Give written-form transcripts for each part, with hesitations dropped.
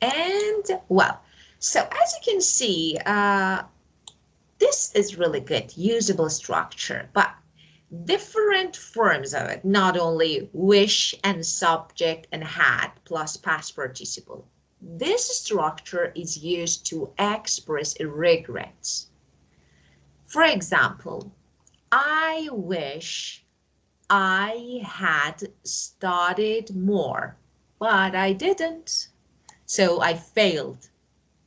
And well, so as you can see, this is really good, usable structure, but different forms of it, not only wish and subject and had plus past participle. This structure is used to express regrets. For example, I wish I had studied more, but I didn't. So I failed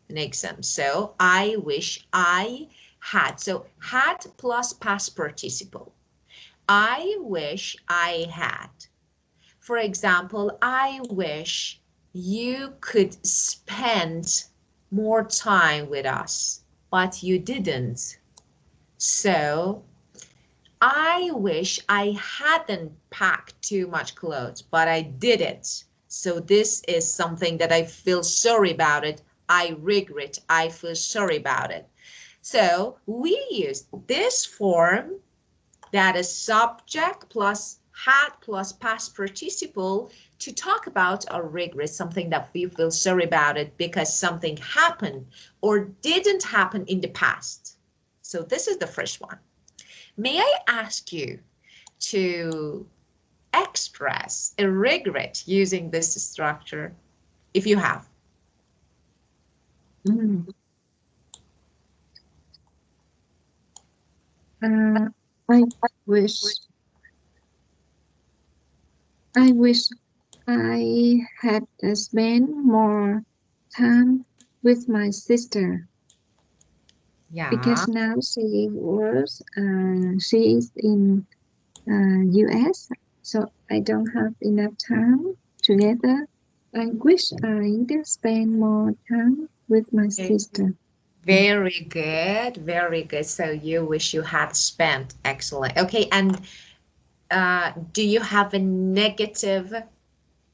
an exam. So I wish I had. So had plus past participle. I wish I had. For example, I wish you could spend more time with us, but you didn't. So I wish I hadn't packed too much clothes, but I did it. So this is something that I feel sorry about it. I regret, I feel sorry about it. So we use this form, that is subject plus had plus past participle, to talk about our regret, something that we feel sorry about it because something happened or didn't happen in the past. So this is the first one. May I ask you to express a regret using this structure if you have? Mm. I wish I had spent more time with my sister Yeah, because now she is in US, so I don't have enough time together. I wish I'd spend more time with my okay. sister. Very good, very good. So you wish you had spent. Excellent. Okay, and do you have a negative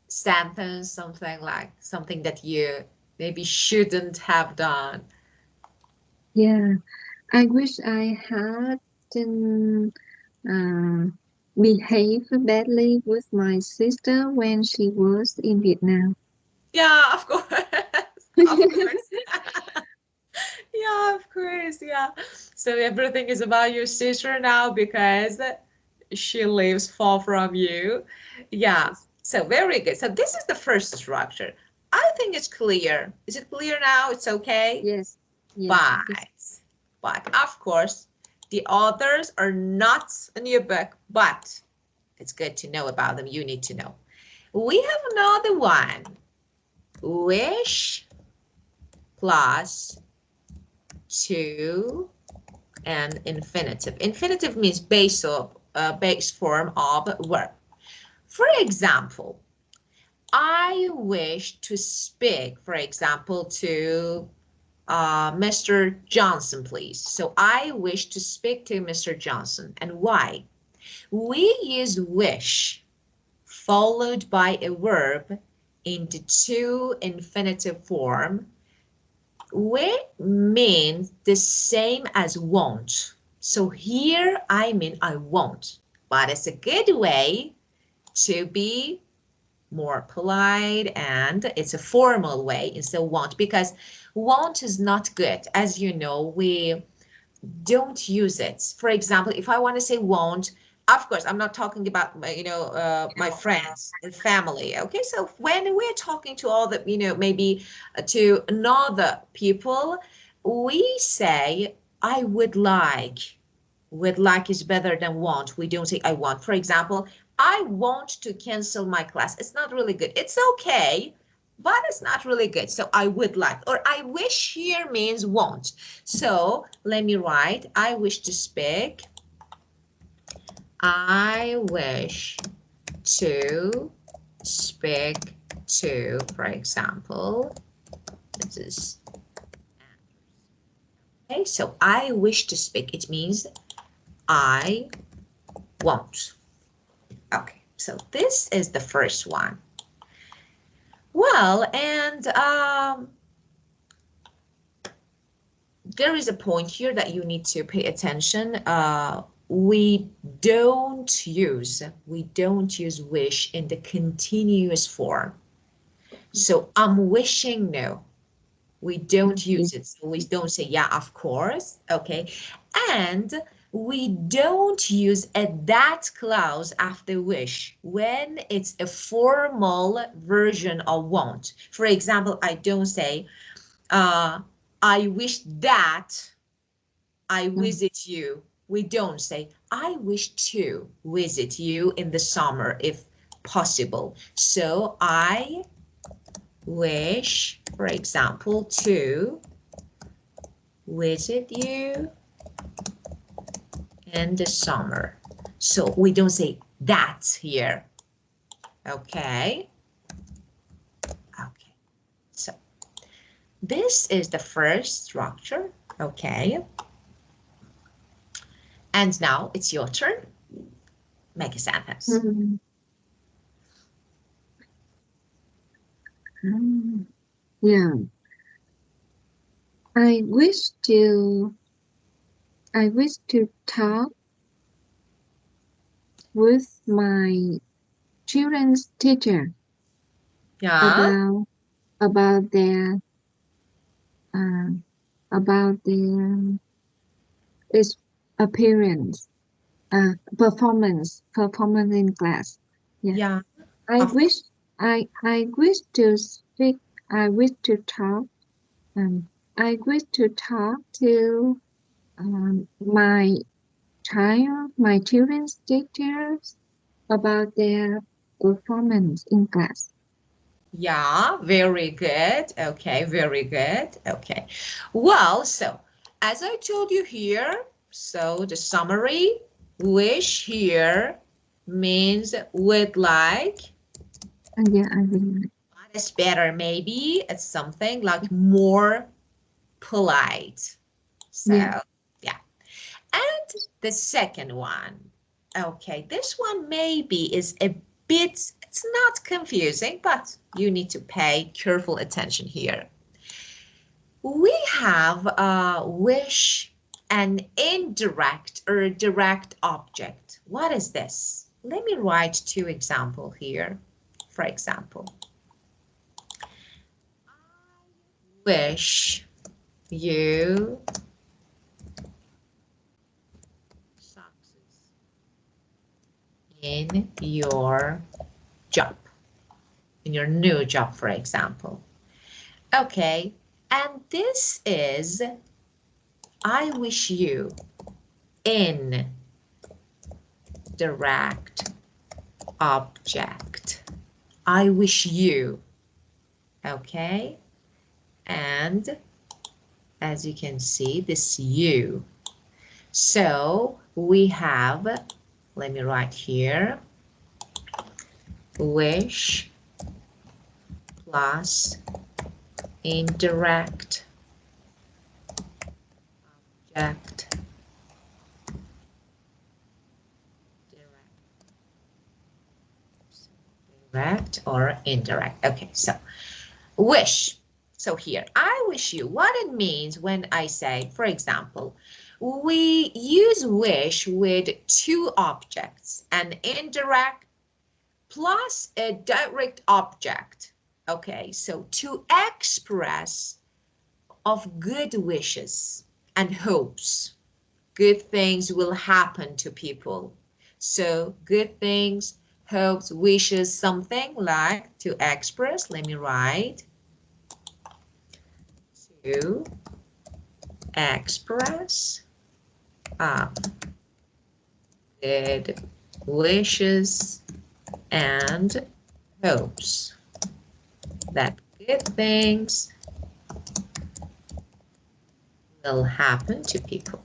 sentence, something like something that you maybe shouldn't have done? Yeah, I wish I hadn't uh, behaved badly with my sister when she was in Vietnam. Yeah, of course. Of course. Yeah, of course. Yeah. So everything is about your sister now because she lives far from you. Yeah. Yes, So very good. So this is the first structure. I think it's clear. Is it clear now? It's okay. yes, yes, yes. But, but of course, the others are not in your book, but it's good to know about them. You need to know. We have another one. Wish plus to and infinitive. Infinitive means base form of verb. For example, I wish to speak, for example, to Mr. Johnson, please. So I wish to speak to Mr. Johnson. And why? We use wish followed by a verb in the to infinitive form, which means the same as won't. So here I mean I won't, but it's a good way to be more polite, and it's a formal way instead of won't, because won't is not good. As you know, we don't use it. For example, if I want to say won't, of course, I'm not talking about my, my friends or family. Okay, so when we're talking to all the, maybe to another people, we say, I would like. Would like is better than want. We don't say I want. For example, I want to cancel my class. It's not really good. It's okay, but it's not really good. So I would like, or I wish here means want. So let me write, I wish to speak. I wish to speak to, for example, this is, okay, so I wish to speak. It means I won't. Okay, so this is the first one. Well, and there is a point here that you need to pay attention. We don't use wish in the continuous form. So I'm wishing, no, we don't use it. So we don't say, yeah, of course. Okay. And we don't use a that clause after wish when it's a formal version of want. For example, I don't say, I wish that I visit you. We don't say, I wish to visit you in the summer if possible. So I wish, for example, to visit you in the summer. So we don't say that here. Okay. Okay. So this is the first structure. Okay. And now it's your turn. Make a sentence. Yeah. I wish to talk with my children's teacher Yeah. about their uh, about their its appearance, performance in class. Yeah. Yeah. I Of wish I wish to speak. I wish to talk. I wish to talk to my children's teachers about their performance in class. Yeah, very good. Okay, very good. Okay. Well, so as I told you here, so the summary, wish here means would like. And yeah, I really That is better. Maybe it's something like more polite. So, yeah. yeah. And the second one, okay, this one maybe is a bit, it's not confusing, but you need to pay careful attention here. We have wish an indirect or direct object. What is this? Let me write two examples here. For example, wish you success in your job, in your new job, for example. Okay, and this is I wish you in direct object. I wish you. Okay, and as you can see, this you. So we have, let me write here, wish plus indirect object, direct or indirect. Okay, so wish. So here, I wish you. What it means when I say, for example, we use wish with two objects, an indirect plus a direct object. Okay, so to express of good wishes and hopes. Good things will happen to people. So good things, hopes, wishes, something like to express. Let me write. To express good wishes and hopes that good things will happen to people.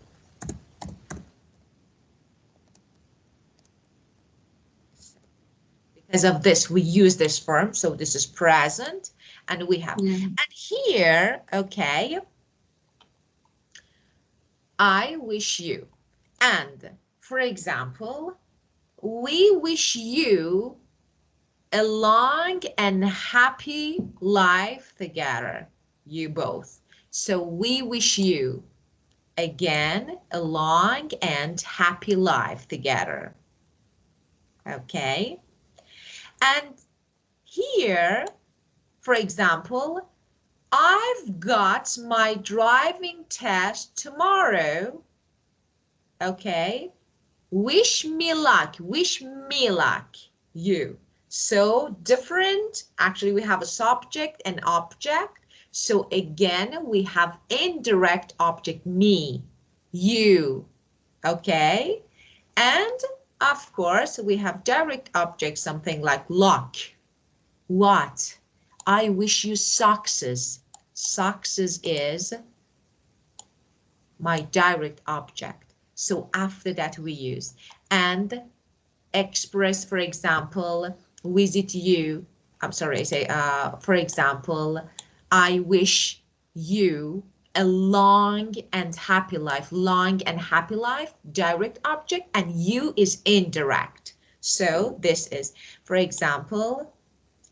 Because of this, we use this form. So this is present and we have, Yeah. and here, okay, I wish you. And for example, we wish you a long and happy life together, you both. So we wish you, again, a long and happy life together. Okay? And here, For example, I've got my driving test tomorrow. Okay. Wish me luck. Wish me luck. You. So different. Actually, we have a subject and object. So again, we have indirect object me, you. Okay. And of course, we have direct object, something like luck. What? I wish you success. Success is my direct object. So after that we use and express, for example, visit you. I'm sorry, I say, for example, I wish you a long and happy life. Long and happy life, direct object, and you is indirect. So this is, for example,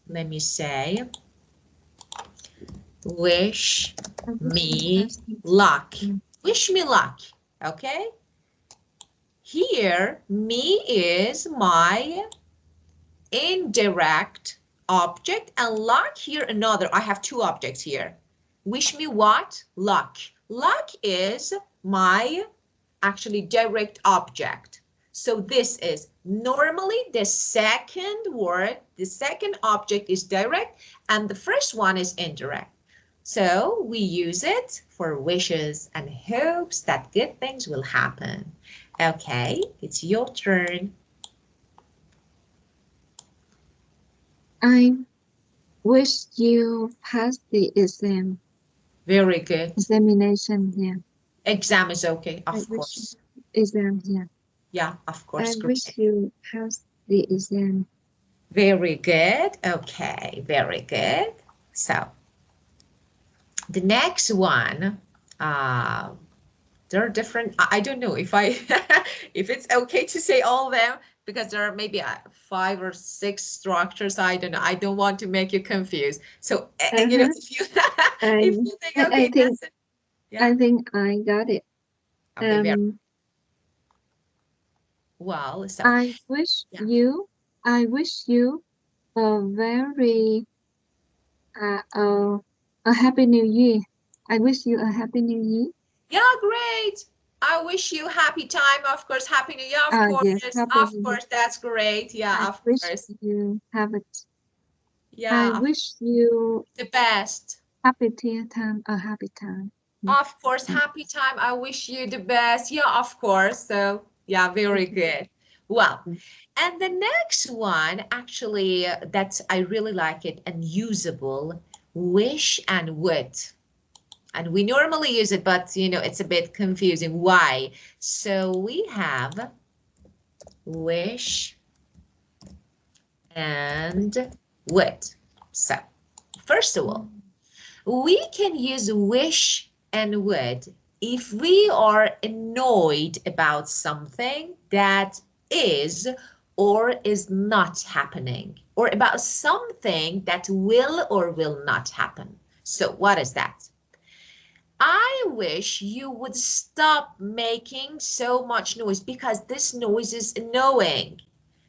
let me say, wish me luck. Wish me luck. Okay. Here, me is my indirect object, and luck here another. I have two objects here. Wish me what? Luck. Luck is my actually direct object. So this is normally the second word, the second object is direct, and the first one is indirect. So we use it for wishes and hopes that good things will happen. Okay, it's your turn. I wish you pass the exam. Very good. Examination, yeah. Exam is okay, of course. Exam, yeah. Yeah, of course. I Great. wish you pass the exam. Very good. Okay, very good. So the next one, there are different. I don't know if I if it's okay to say all of them because there are maybe 5 or 6 structures. I don't know. I don't want to make you confused. So you know, if you if you think okay, I think yeah. I think I got it. Okay, very well. So I wish yeah. I wish you a very a happy new year. I wish you a happy new year. Yeah, great. I wish you happy time, of course. Happy New Year, of course. Yes, happy Of new year. course, that's great. Yeah, I of wish course. you have it. I Yeah, wish you the best. happy tea time, a happy time. Of course, happy time. I wish you the best. Yeah, of course. So, yeah, very good. Well, and the next one, actually, that I really like it and usable, wish and would. And we normally use it, but, you know, it's a bit confusing. Why? So we have wish and would. So, first of all, we can use wish and would if we are annoyed about something that is or is not happening, or about something that will or will not happen. So what is that? I wish you would stop making so much noise because this noise is annoying.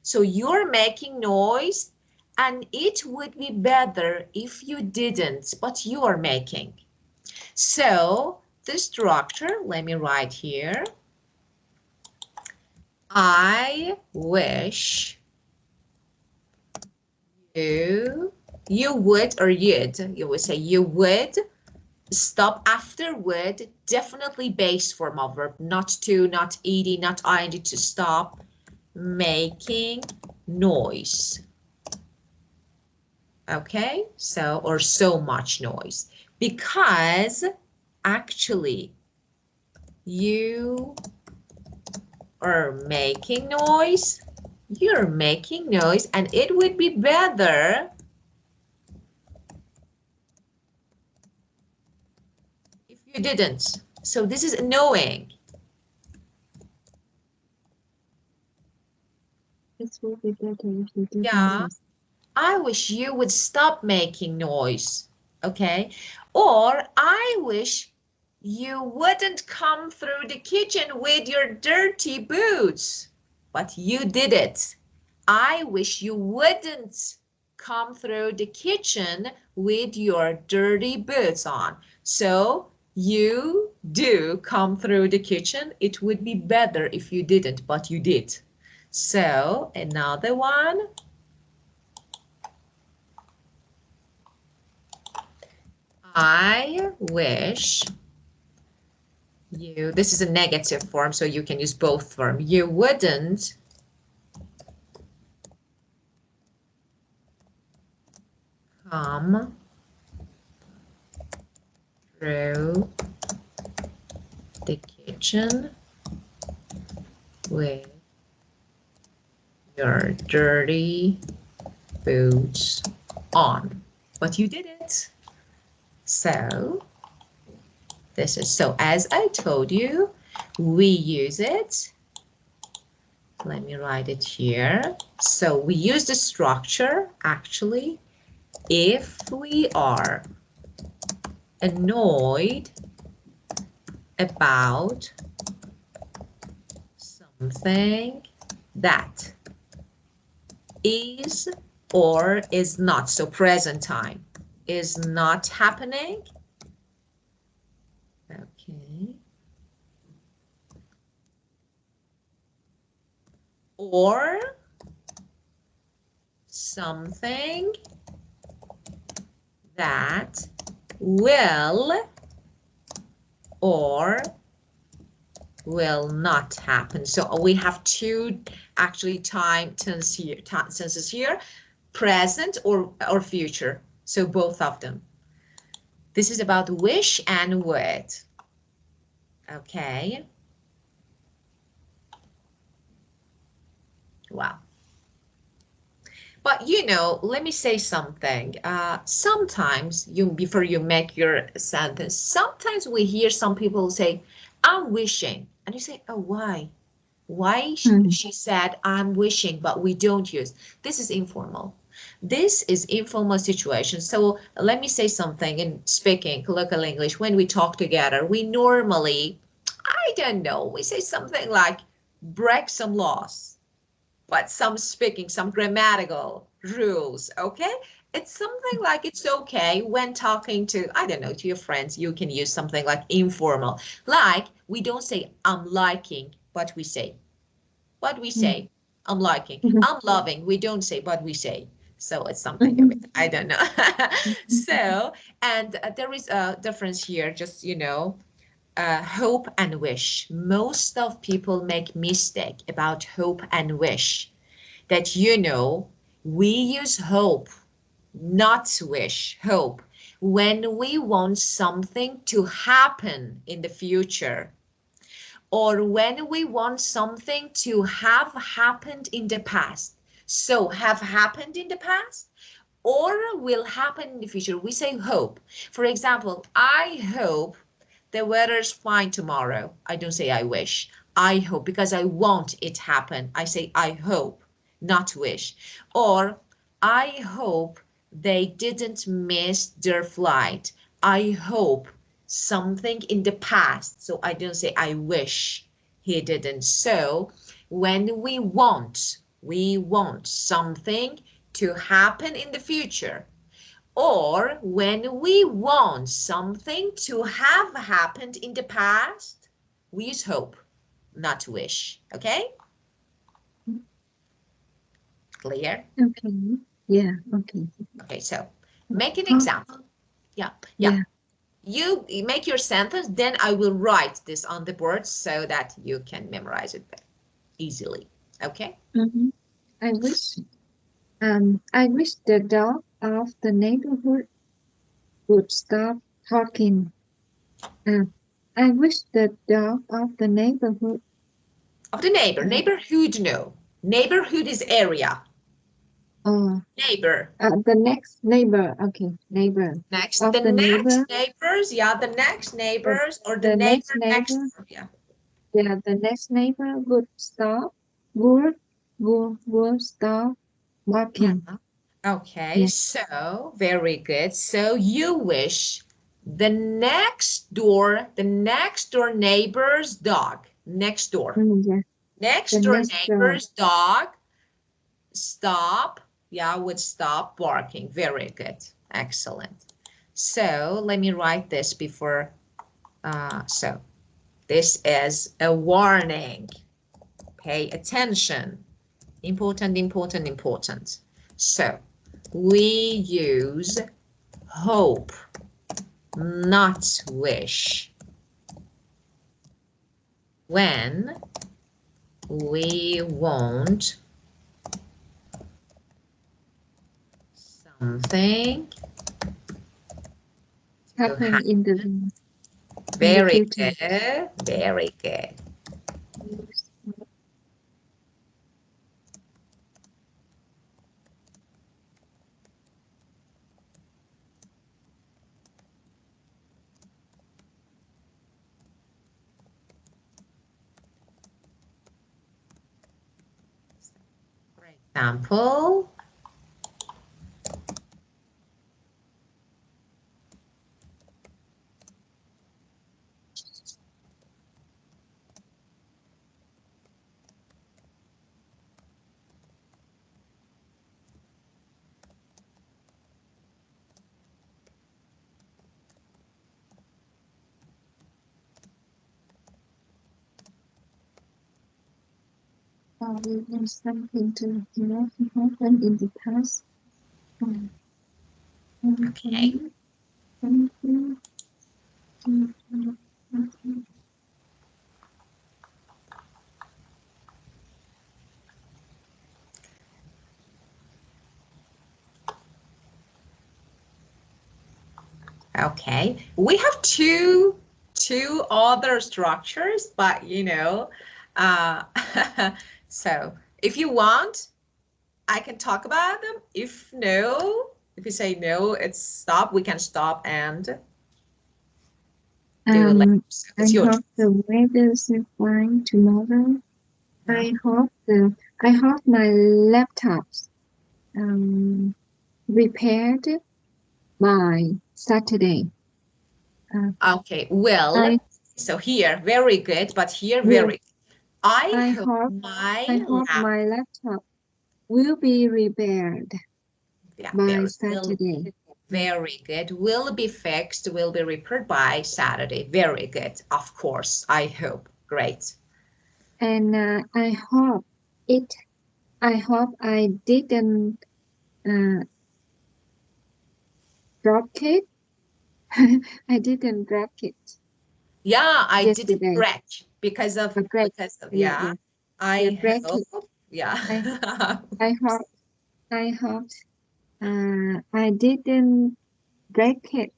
So you're making noise and it would be better if you didn't, but you are making. So the structure, let me write here. I wish you would, or you would say you would stop after would, definitely base form of verb, not to, not ed, not ing, to stop making noise. Okay, so, or so much noise, because actually you are making noise, you're making noise, and it would be better if you didn't. So this is annoying. It will be better if you do Yeah, I wish you would stop making noise. Okay, or I wish you wouldn't come through the kitchen with your dirty boots, but you did it. I wish you wouldn't come through the kitchen with your dirty boots on. So you do come through the kitchen. It would be better if you didn't, but you did. So another one. I wish you, this is a negative form, so you can use both forms. You wouldn't come through the kitchen with your dirty boots on, but you did it. So this is, so as I told you, we use it. Let me write it here. So we use the structure actually if we are annoyed about something that is or is not. So present time is not happening. Okay. Or something that will or will not happen. So we have two actually time tenses here, present or future. So both of them. This is about wish and would. Okay. Wow. But you know, let me say something. Sometimes before you make your sentence, sometimes we hear some people say, I'm wishing. And you say, oh, why? Why she said, I'm wishing, but we don't use. This is informal. This is informal situation. So let me say something in speaking local English. When we talk together, we normally, I don't know, we say something like break some laws, but some grammatical rules, okay? It's something like it's okay when talking to, I don't know, to your friends, you can use something like informal. Like, we don't say, I'm liking, but we say, what we say, I'm liking, I'm loving, we don't say, but we say. So it's something a bit, I don't know. So, and there is a difference here, just, you know, hope and wish. Most of people make mistake about hope and wish. That, you know, we use hope, not wish, hope, when we want something to happen in the future, or when we want something to have happened in the past. So have happened in the past or will happen in the future. We say hope. For example, I hope the weather's fine tomorrow. I don't say I wish. I hope, because I want it happen. I say I hope, not wish. Or I hope they didn't miss their flight. I hope something in the past. So I don't say I wish he didn't. So when we want something to happen in the future, or when we want something to have happened in the past, we use hope, not wish. Okay? Clear? Okay. Yeah. Okay. Okay, so make an example. Yeah. Yeah. You make your sentence, then I will write this on the board so that you can memorize it easily. Okay? I wish. I wish the dog of the neighborhood would stop talking. I wish the dog of the neighborhood. Of the neighbor. Uh, Neighborhood, no. Neighborhood is area. Neighbor. The next neighbor. Okay, neighbor. Next, Of the the next neighbor. neighbors, yeah, the next The, neighbors or the the next neighbor next, neighbor. yeah. Yeah, the next neighbor would stop. Would stop barking. Okay, Yeah. so very good. So you wish the next door neighbor's dog, Yeah. next The door next door. neighbor's dog stop. yeah, would stop barking. Very good. Excellent. So let me write this before. So this is a warning. Pay attention. Important, important, important. So we use hope, not wish, when we want something to Happen happen. in the Very future. good. Very good. For example, We want something to happen in the past. okay. Okay, we have two other structures, but uh, so if you want, I can talk about them. If no, if you say no, it's stop, we can stop and do it later. So I it's your hope the weather is fine tomorrow. choice. I hope my laptops repaired by Saturday. Okay, well, I so here, very good, but here, will. very, I I hope hope. I my hope lap, my laptop will be repaired yeah, by very, will Saturday. be very good, will be fixed, will be repaired by Saturday. Very good, of course, I hope. Great. And it. I hope I didn't uh, drop it. I didn't drop it Yeah, I didn't yesterday. break because of, Break. Yeah, yeah, yeah, yeah. I Break it. hope, yeah. I I hope I hope I didn't break it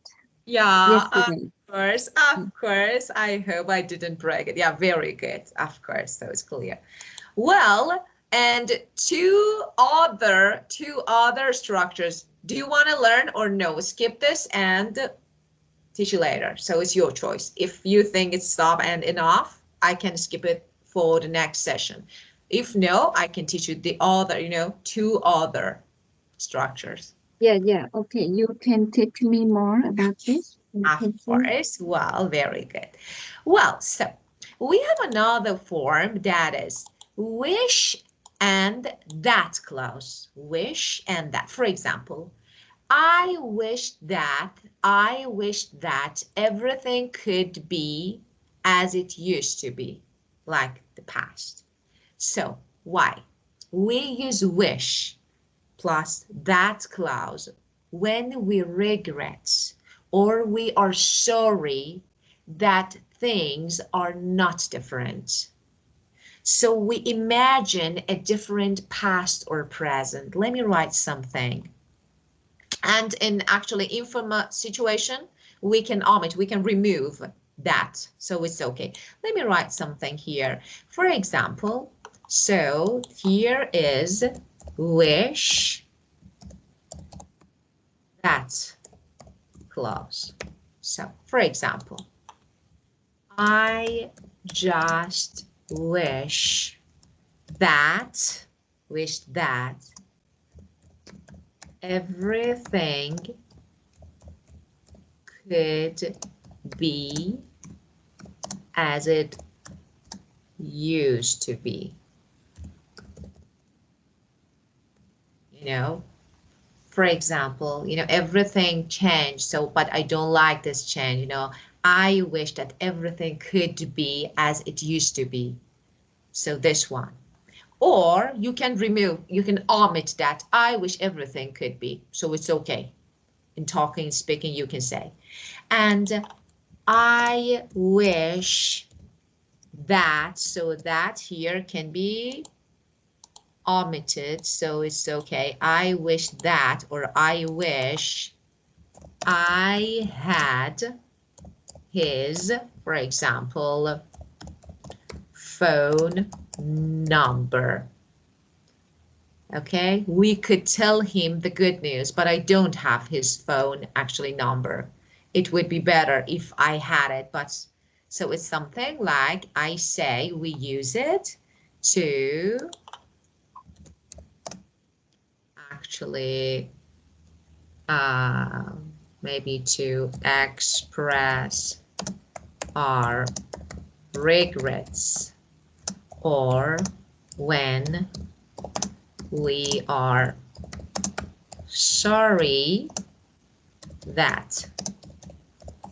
Yeah, yesterday. of course. I hope I didn't break it. Yeah, very good. Of course, so it's clear. Well, and two other structures. Do you want to learn or no? Skip this and teach you later. So it's your choice. If you think it's stop and enough, I can skip it for the next session. If no, I can teach you the other, two other structures. Yeah, yeah. Okay, you can teach me more about this. Of Thank you. course. Well, very good. Well, so we have another form that is wish and that clause. Wish and that. For example, I wish that everything could be as it used to be, like the past. So why? We use wish plus that clause when we regret or we are sorry that things are not different. So we imagine a different past or present. Let me write something. And in actually informal situation, we can omit, we can remove that. So it's okay. Let me write something here. For example, so here is wish that clause. So for example, I just that, wish that everything could be as it used to be. you know, for example, you know, everything changed, so, but I don't like this change, you know, I wish that everything could be as it used to be. So this one. Or you can remove, you can omit that. I wish everything could be. So it's okay. In talking, speaking, you can say. And I wish that, so that here can be omitted. So it's okay. I wish that, or I wish I had his, for example, phone number. Okay, we could tell him the good news, but I don't have his phone actually number. It would be better if I had it, but so it's something like I say we use it to actually maybe to express our regrets, or when we are sorry that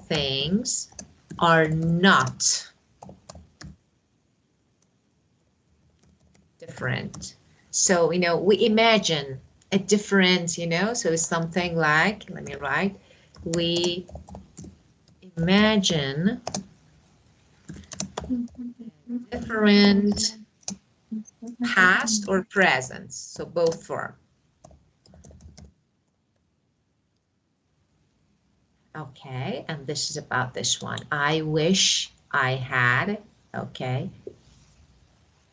things are not different. So, you know, we imagine a different, you know, so it's something like, let me write, we imagine different past or present, so both form. Okay, and this is about this one. I wish I had, okay.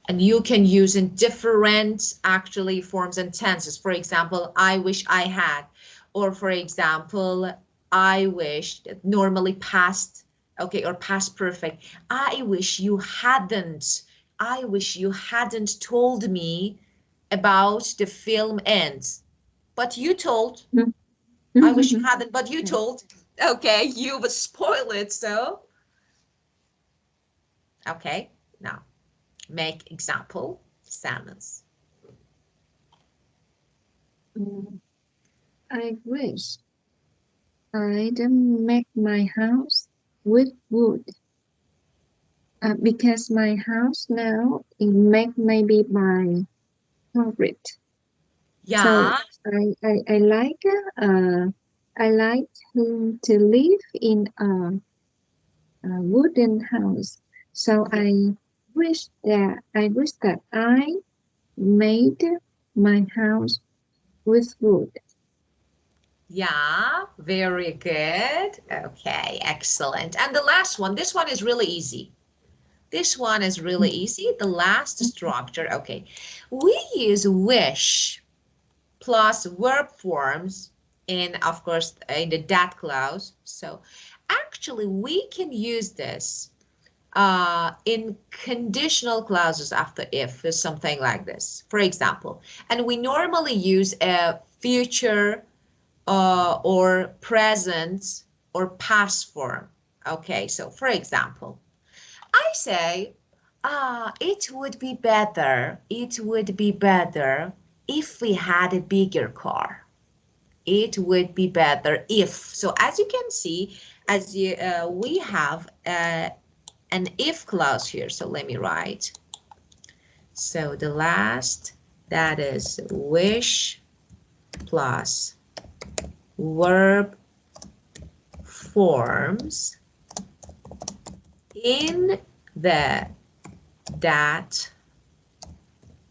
And you can use in different actually forms and tenses. For example, I wish I had, or for example, I wish, normally past, okay, or past perfect. I wish you hadn't, I wish you hadn't told me about the film ends. But you told. I wish you hadn't, but you told. Okay, you would spoil it, so. Okay, now make example sentence. I wish I'd make my house with wood. Because my house now is made maybe by concrete. So Yeah, I like I like to live in a wooden house. So yeah, I wish that I made my house with wood. yeah, very good. Okay, excellent. And the last one, this one is really easy. This one is really easy. The last structure, okay. We use wish plus verb forms in, of course, in the that clause. So actually, we can use this in conditional clauses after if, is something like this. For example, and we normally use a future or present or past form. Okay, so for example, I say, it would be better, it would be better if we had a bigger car. It would be better if. So as you can see, as you, we have an if clause here. So let me write. So the last, that is wish plus verb forms in the that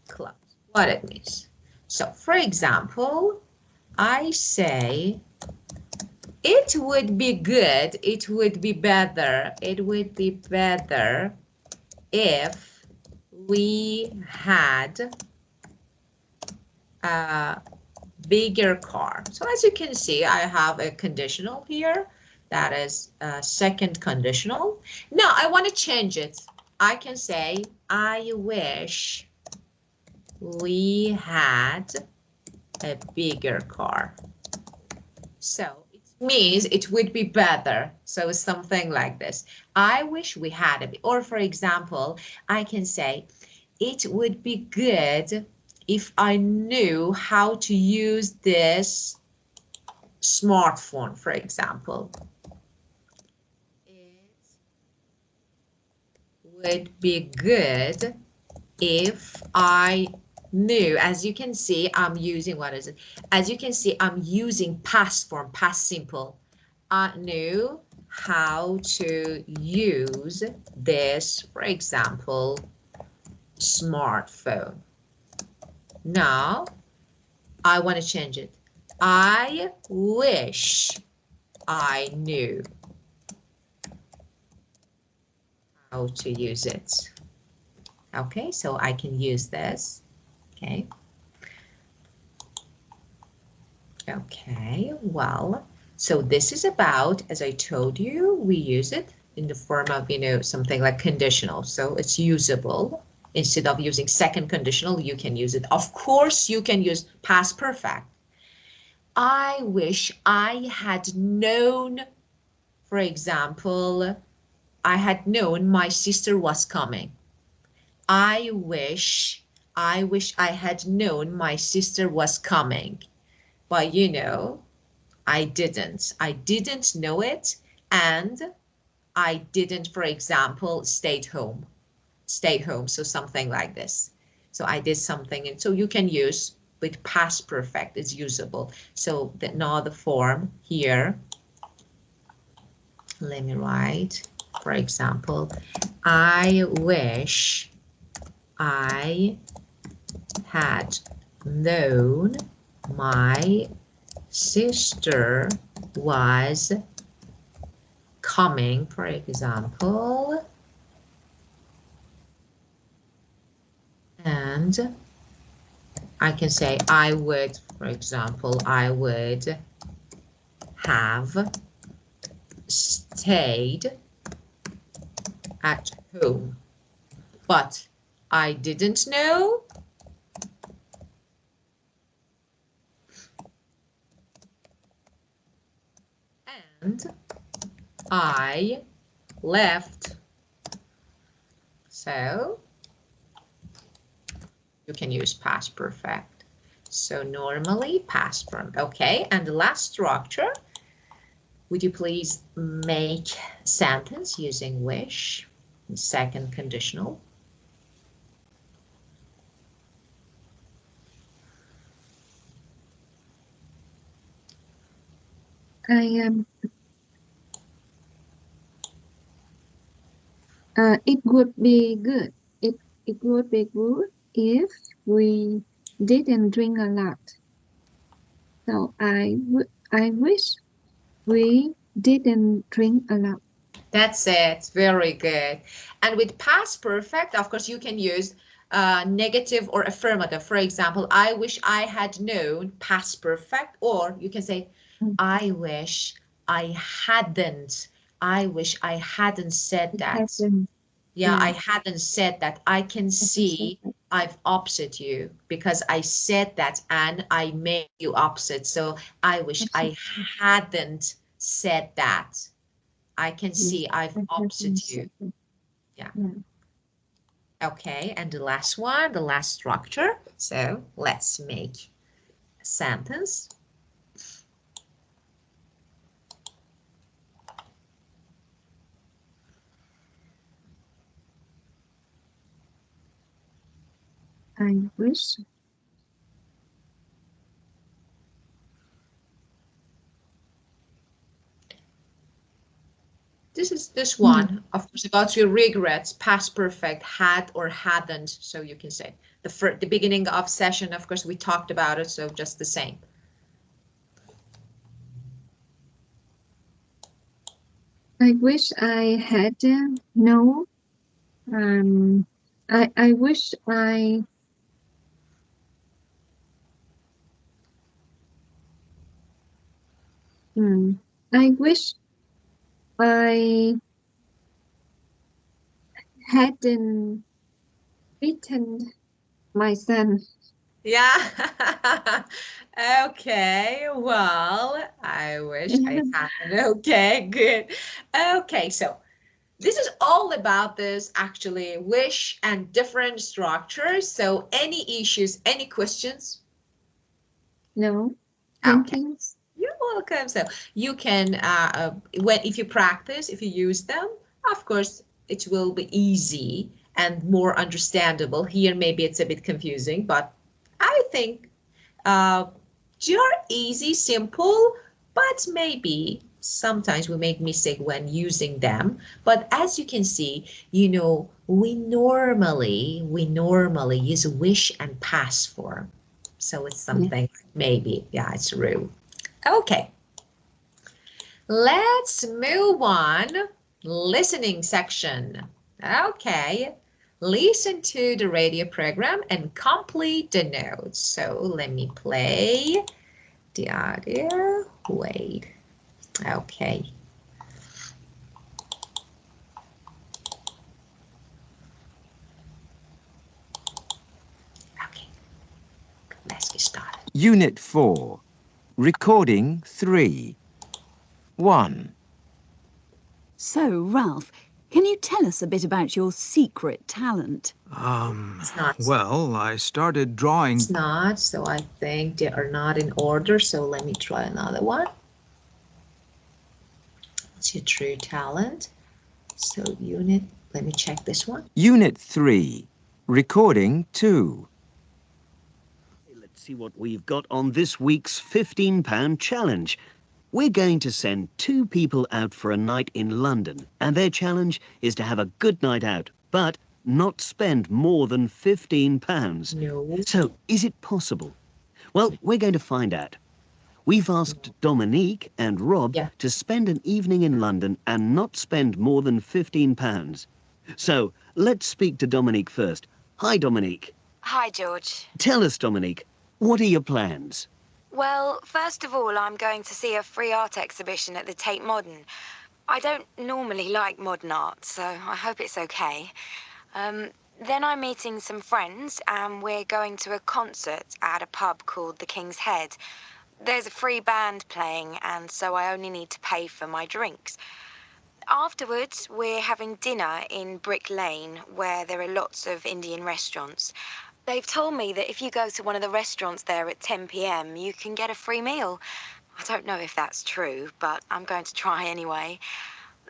clause. What it means. So for example, I say, it would be good, it would be better, it would be better if we had a bigger car. So as you can see, I have a conditional here. That is a second conditional. Now I want to change it. I can say, I wish we had a bigger car. So it means it would be better. So it's something like this. I wish we had a, or for example, I can say, it would be good if I knew how to use this smartphone, for example. It would be good if I knew, as you can see, I'm using, what is it? As you can see, I'm using past form, past simple. I knew how to use this, for example, smartphone. Now, I want to change it. I wish I knew how to use it. Okay, so I can use this. Okay. Okay, well, so this is about, as I told you, we use it in the form of, something like conditional. So it's usable. Instead of using second conditional, you can use it. Of course, you can use past perfect. I wish I had known, for example, I had known my sister was coming. I wish I had known my sister was coming. But I didn't know it, and I didn't, for example, stay home. So something like this. So I did something, and so you can use with past perfect, it's usable. So now the form here, let me write, for example, I wish I had known my sister was coming, for example, and I can say I would, for example, I would have stayed at home, but I didn't know, and I left. So you can use past perfect. So normally past form. Okay, and the last structure, would you please make sentence using wish, second conditional. I am. It would be good. It would be good if we didn't drink a lot. So I wish we didn't drink a lot. That's it. Very good. And with past perfect, of course, you can use negative or affirmative. For example, I wish I had known, past perfect, or you can say, Mm. I wish I hadn't. I wish I hadn't said It that. hasn't. Yeah, I Yeah, hadn't said that. I can I can say see that. I've upset you because I said that and I made you upset. So I wish I Absolutely. hadn't said that. I can Yes, see I've I haven't upset you. said that. Yeah. Yeah. Okay, and the last one, the last structure. So let's make a sentence. I wish. This is this Mm. one, of course, about your regrets, past perfect, had or hadn't. So you can say the beginning of session, of course, we talked about it. So just the same. I wish I had known. Um, I wish I. Hmm, I wish I hadn't beaten my son. Yeah. Okay. Well, I wish I had. Okay, good. Okay, so this is all about this actually, wish and different structures. So any issues, any questions? No, thank Okay. you. You're welcome. So you can, if you practice, if you use them, of course, it will be easy and more understandable. Here, maybe it's a bit confusing, but I think they are easy, simple, but maybe sometimes we make mistake when using them. But as you can see, we normally use wish and past form. So it's Yeah. something maybe, yeah, it's true. Okay, let's move on. Listening section. Okay, listen to the radio program and complete the notes. So let me play the audio. Wait. Okay. Okay, let's get started. Unit 4. Recording 3. 1. So, Ralph, can you tell us a bit about your secret talent? It's not. Well, I started drawing. It's not, so I think they are not in order. So let me try another one. It's your true talent. So unit, let me check this one. Unit 3. Recording 2. Let's see what we've got on this week's £15 challenge. We're going to send 2 people out for a night in London, and their challenge is to have a good night out, but not spend more than £15. No. So, is it possible? Well, we're going to find out. We've asked Dominique and Rob to spend an evening in London and not spend more than £15. So, let's speak to Dominique first. Hi, Dominique. Hi, George. Tell us, Dominique, what are your plans? Well, first of all, I'm going to see a free art exhibition at the Tate Modern. I don't normally like modern art, so I hope it's okay. Then I'm meeting some friends, and we're going to a concert at a pub called the King's Head. There's a free band playing, and so I only need to pay for my drinks. Afterwards, we're having dinner in Brick Lane, where there are lots of Indian restaurants. They've told me that if you go to one of the restaurants there at 10 p.m, you can get a free meal. I don't know if that's true, but I'm going to try anyway.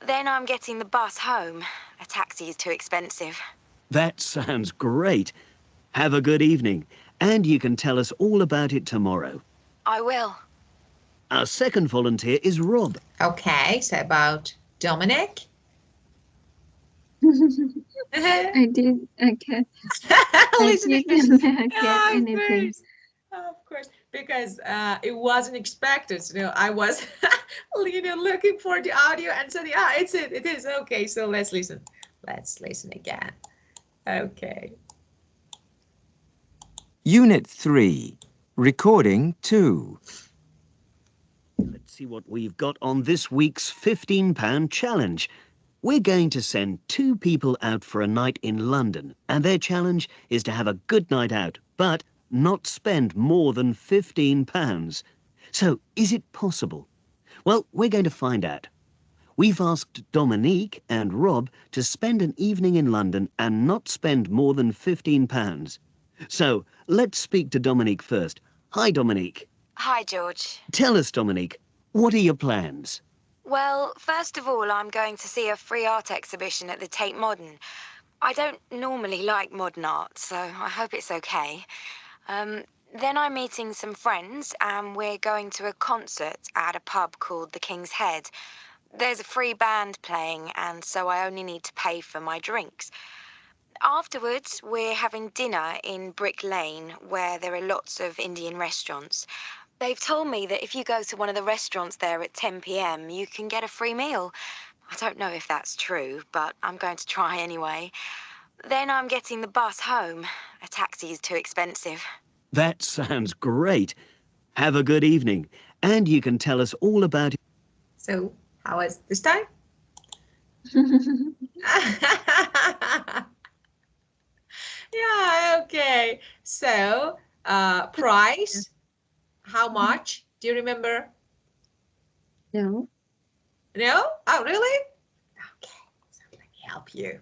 Then I'm getting the bus home. A taxi is too expensive. That sounds great. Have a good evening, and you can tell us all about it tomorrow. I will. Our second volunteer is Rob. Okay, so about Dominic. I did. Okay. Listening. Didn't get anything. Great. Of course, because it wasn't expected. I was, looking for the audio and said, yeah, it's it. It is okay. So let's listen. Let's listen again. Okay. Unit 3. Recording 2. Let's see what we've got on this week's £15 challenge. We're going to send 2 people out for a night in London, and their challenge is to have a good night out, but not spend more than £15. So, is it possible? Well, we're going to find out. We've asked Dominique and Rob to spend an evening in London and not spend more than £15. So, let's speak to Dominique first. Hi, Dominique. Hi, George. Tell us, Dominique, what are your plans? Well, first of all, I'm going to see a free art exhibition at the Tate Modern. I don't normally like modern art, so I hope it's okay. Then I'm meeting some friends, and we're going to a concert at a pub called the King's Head. There's a free band playing, and so I only need to pay for my drinks. Afterwards, we're having dinner in Brick Lane, where there are lots of Indian restaurants. They've told me that if you go to one of the restaurants there at 10 p.m, you can get a free meal. I don't know if that's true, but I'm going to try anyway. Then I'm getting the bus home. A taxi is too expensive. That sounds great. Have a good evening, and you can tell us all about it. So how was this time? Yeah, okay. So price, how much? Do you remember? No. No? Oh, really? Okay. So help you.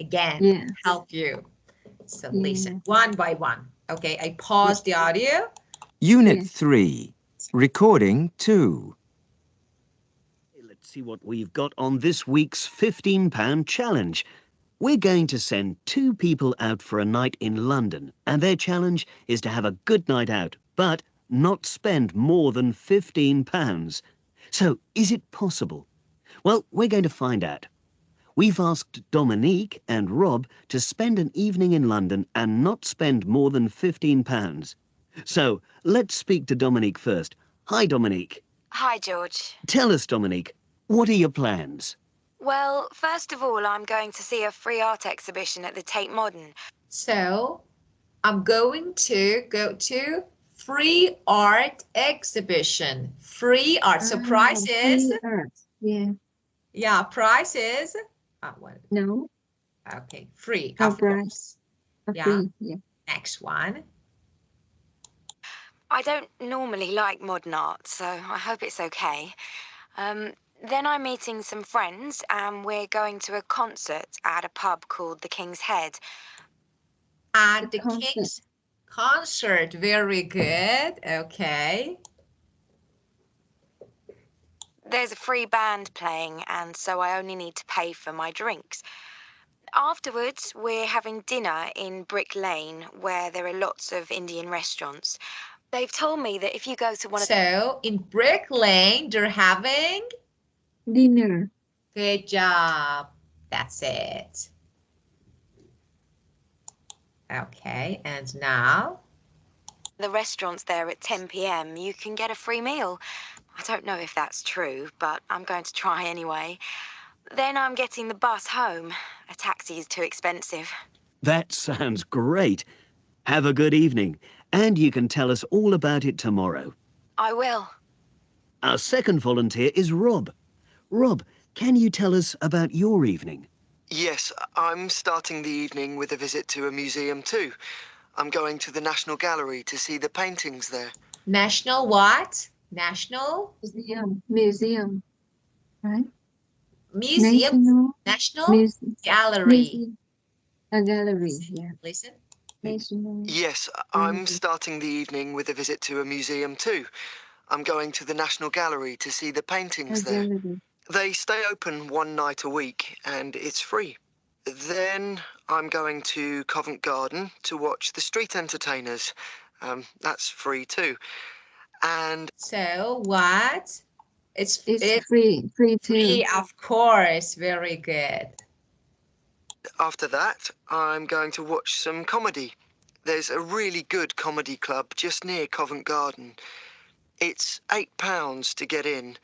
Again, Yes. help you. So Yeah. listen one by one. Okay, I pause the audio. Unit Yes. 3. Recording 2. Let's see what we've got on this week's £15 challenge. We're going to send 2 people out for a night in London, and their challenge is to have a good night out, but not spend more than £15. So, is it possible? Well, we're going to find out. We've asked Dominique and Rob to spend an evening in London and not spend more than £15. So, let's speak to Dominique first. Hi, Dominique. Hi, George. Tell us, Dominique, what are your plans? Well, first of all, I'm going to see a free art exhibition at the Tate Modern. So I'm going to go to free art exhibition. Free art. So price is, Free art. Yeah. yeah, price is, what? No. Okay, free, No of price. course. Yeah. Free. Yeah. Next one. I don't normally like modern art, so I hope it's okay. Then I'm meeting some friends and we're going to a concert at a pub called the King's Head. At the concert. King's concert. Very good. Okay. There's a free band playing, and so I only need to pay for my drinks. Afterwards, we're having dinner in Brick Lane, where there are lots of Indian restaurants. They've told me that if you go to one of So in Brick Lane, they're having, Dinner. good job. That's it. Okay, and now, the restaurants there at 10 p.m., you can get a free meal. I don't know if that's true, but I'm going to try anyway. Then I'm getting the bus home. A taxi is too expensive. That sounds great. Have a good evening, and you can tell us all about it tomorrow. I will. Our second volunteer is Rob. Rob, can you tell us about your evening? Yes, I'm starting the evening with a visit to a museum too. I'm going to the National Gallery to see the paintings there. National what? National Museum. Right? Museum. National Gallery. Museum. A gallery. Yeah. Listen. National. Yes, I'm starting the evening with a visit to a museum too. I'm going to the National Gallery to see the paintings there. Gallery. They stay open one night a week and it's free. Then I'm going to Covent Garden to watch the street entertainers. That's free too. And So what? It's free. Free too. free, of course. Very good. after that, I'm going to watch some comedy. There's a really good comedy club just near Covent Garden. It's £8 to get in.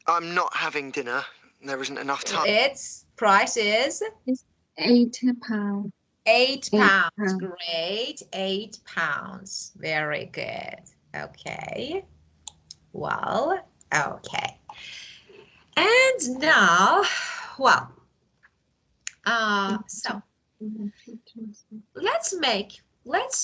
I'm not having dinner. There isn't enough time. Its price is It's £8. £8. Great. £8. Very good. Okay. Well, okay. And now, well, so let's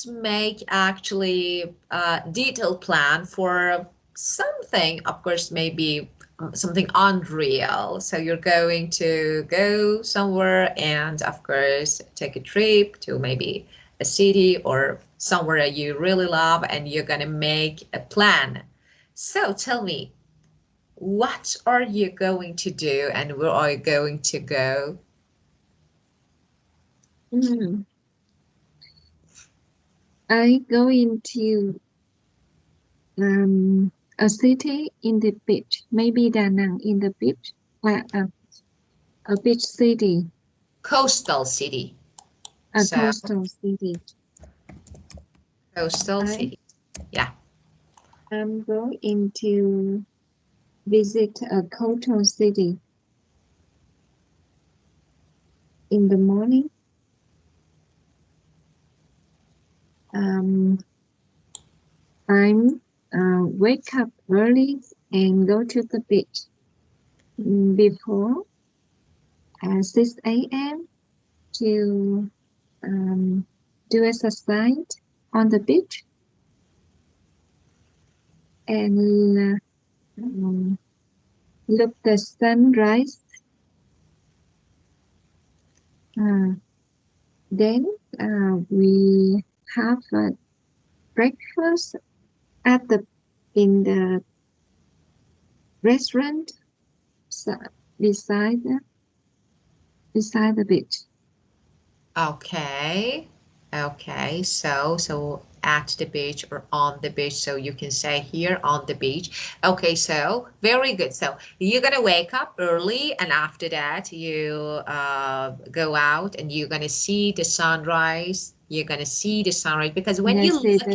make actually a detailed plan for something, of course, maybe something unreal. So you're going to go somewhere and of course take a trip to maybe a city or somewhere that you really love, and you're gonna make a plan. So tell me, what are you going to do and where are you going to go? I go into a city in the beach, maybe Da Nang in the beach, a beach city, Coastal city. a So- coastal city. Coastal city. Yeah. I'm going to visit a coastal city in the morning. I'm wake up early and go to the beach before 6 a.m. to do exercise on the beach and look the sunrise Then we have breakfast at in the restaurant beside the beach. Okay. Okay. So at the beach or on the beach. So you can say here on the beach. Okay. So very good. So you're gonna wake up early, and after that you go out and you're gonna see the sunrise. You're gonna see the sunrise because when you Yes, look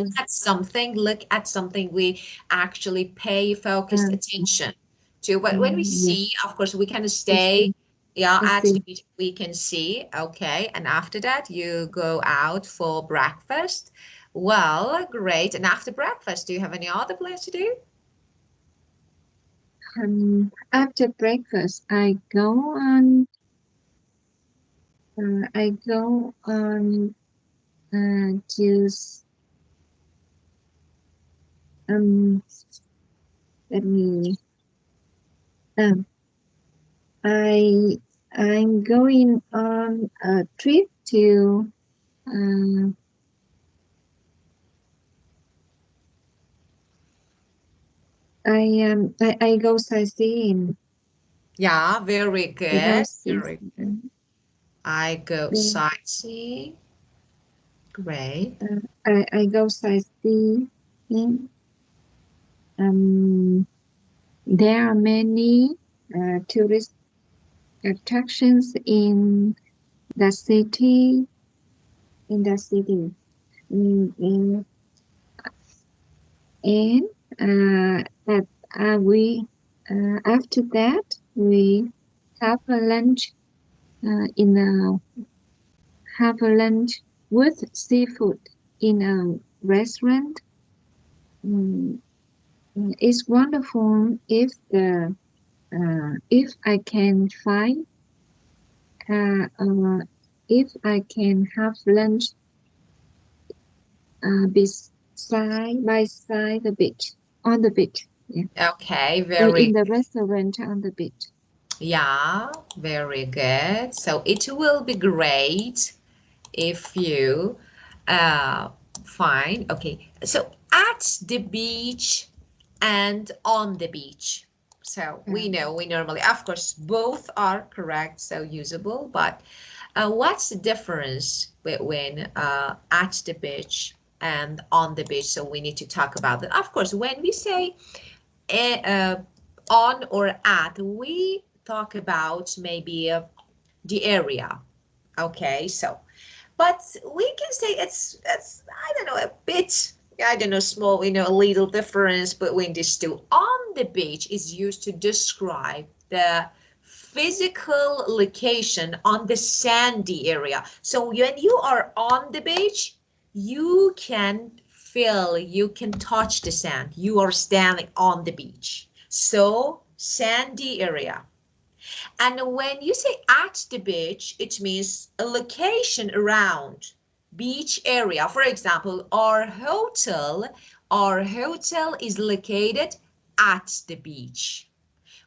look at something, we actually pay focused attention to. But when we yes, see, of course, we can I stay, see. yeah, I at the see. beach we can see, okay, and after that you go out for breakfast. Well, great. And after breakfast, do you have any other plans to do? After breakfast, I go on to um let me um I I'm going on a trip to uh, I go sightseeing. Yeah, very I go good. Very good. sightseeing. I go Then, sightseeing. Great. I go sightseeing. Um, there are many tourist attractions the city. In the city, mm, and that we after that we have a lunch in a have a lunch with seafood in a restaurant. Mm, it's wonderful if I can find uh, uh, if I can have lunch beside the beach on the beach. Yeah. Okay, very In the good. restaurant on the beach. Yeah, very good. So it will be great if you uh, find, okay, so at the beach and on the beach. So we know we normally, of course, both are correct, so usable, but what's the difference between at the beach and on the beach? So we need to talk about that. Of course, when we say eh, on or at, we talk about maybe the area. Okay, so but we can say it's I don't know, a bit, I don't know, small, a little difference between these two. On the beach is used to describe the physical location on the sandy area. So when you are on the beach, you can feel, you can touch the sand. You are standing on the beach. So sandy area. And when you say at the beach, it means a location around beach area. For example, our hotel is located at the beach.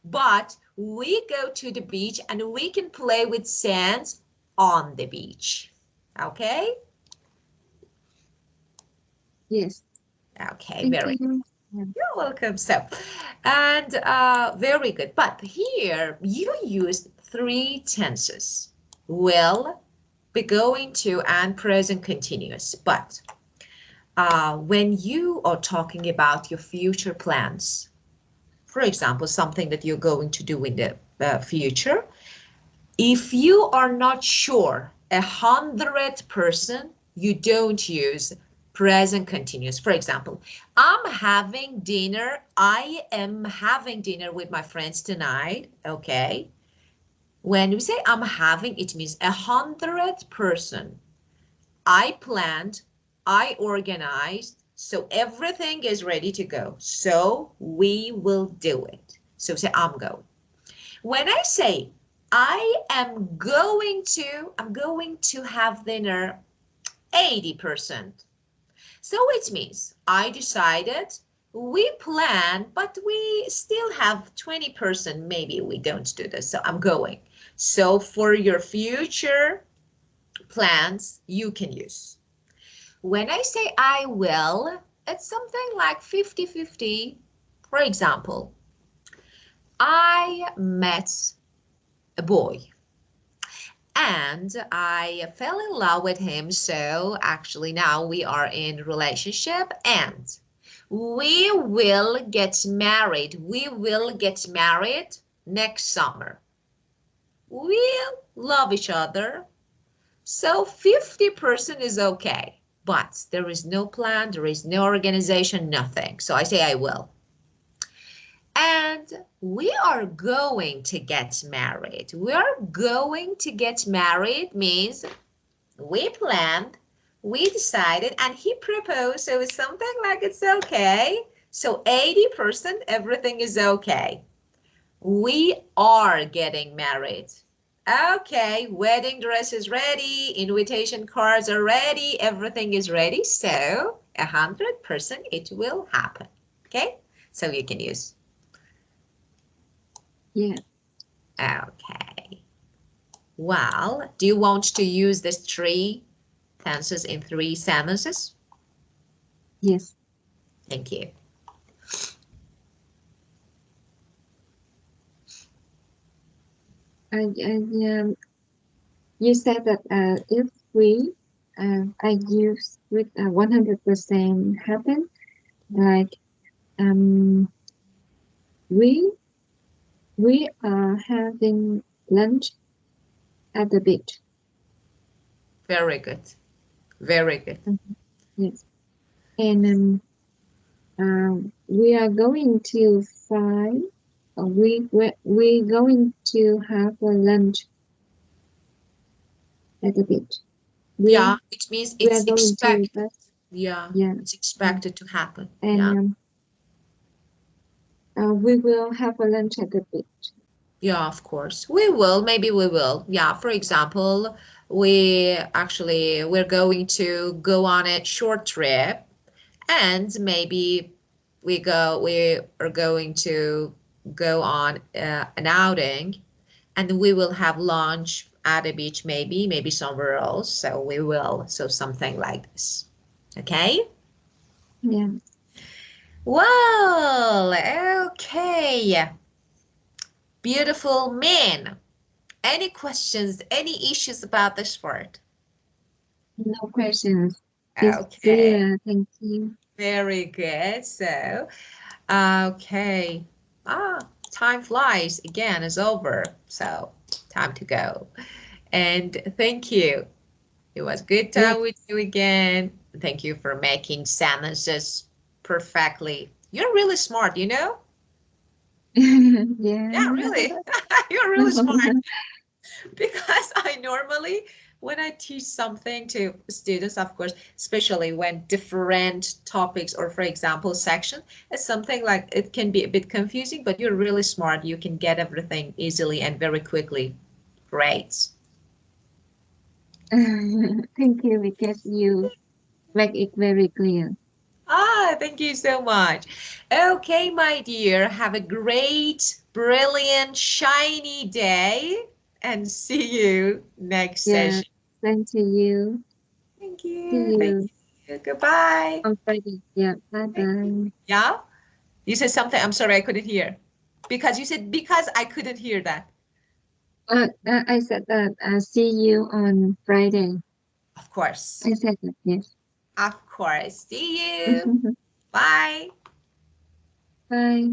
But we go to the beach and we can play with sands on the beach. Okay? Yes. Okay, Thank very you. Yeah. You're welcome. So, and very good. But here you use three tenses. Will, be going to, and present continuous. But when you are talking about your future plans, for example, something that you're going to do in the future, if you are not sure 100%, you don't use present continuous. For example, I am having dinner with my friends tonight. Okay. When we say I'm having, it means 100%. I planned, I organized, so everything is ready to go. So we will do it. So say I'm going. When I say I'm going to have dinner 80%. So it means I decided, we plan, but we still have 20%. Maybe we don't do this. So I'm going. So for your future plans you can use. When I say I will, it's something like 50-50. For example, I met a boy and I fell in love with him. So actually now we are in relationship and we will get married. We will get married next summer. We'll love each other. So 50% is okay, but there is no plan, there is no organization, nothing. So I say I will. And we are going to get married. We are going to get married means we planned, we decided, and he proposed. So it's something like it's okay. So 80%, everything is okay. We are getting married. Okay, wedding dress is ready, invitation cards are ready, everything is ready. So 100% it will happen. Okay, so you can use. Yeah. Okay. Well, do you want to use these 3 tenses in 3 sentences? Yes. Thank you. You said that if we I use with 100% happen, like we are having lunch at the beach. Very good. Very good. Yes. And we are going to find we're going to have a lunch at the beach. Yeah, it means we it's are going expected. to Yeah, yeah, it's expected to happen. and Yeah. We will have a lunch at the beach. Yeah, of course. We will, maybe we will. Yeah, for example, we're going to go on a short trip and maybe we are going to go on an outing and we will have lunch at a beach, maybe somewhere else. So we will, so something like this. Okay? Yeah. Well, okay. Beautiful man. Any questions, any issues about this word? No questions. It's Okay, clear. Thank you. very good. So, okay. Time flies again, is over. So, time to go. And thank you. It was good time with you again. Thank you for making sentences perfectly. You're really smart, you know? Yeah. Yeah, really. You're really smart. Because I normally, when I teach something to students, of course, especially when different topics or, for example, section, it's something like it can be a bit confusing, but you're really smart. You can get everything easily and very quickly. Great. Thank you, because you make it very clear. Thank you so much. Okay, my dear, have a great, brilliant, shiny day and see you next Yeah. session. Thank you. Thank See you. Thank you you. Goodbye. on Friday. Yeah. Bye bye. Yeah? You said something. I'm sorry, I couldn't hear. Because you said because I couldn't hear that. I said that see you on Friday. Of course. I said that, yes. Of course. See you. Bye. Bye.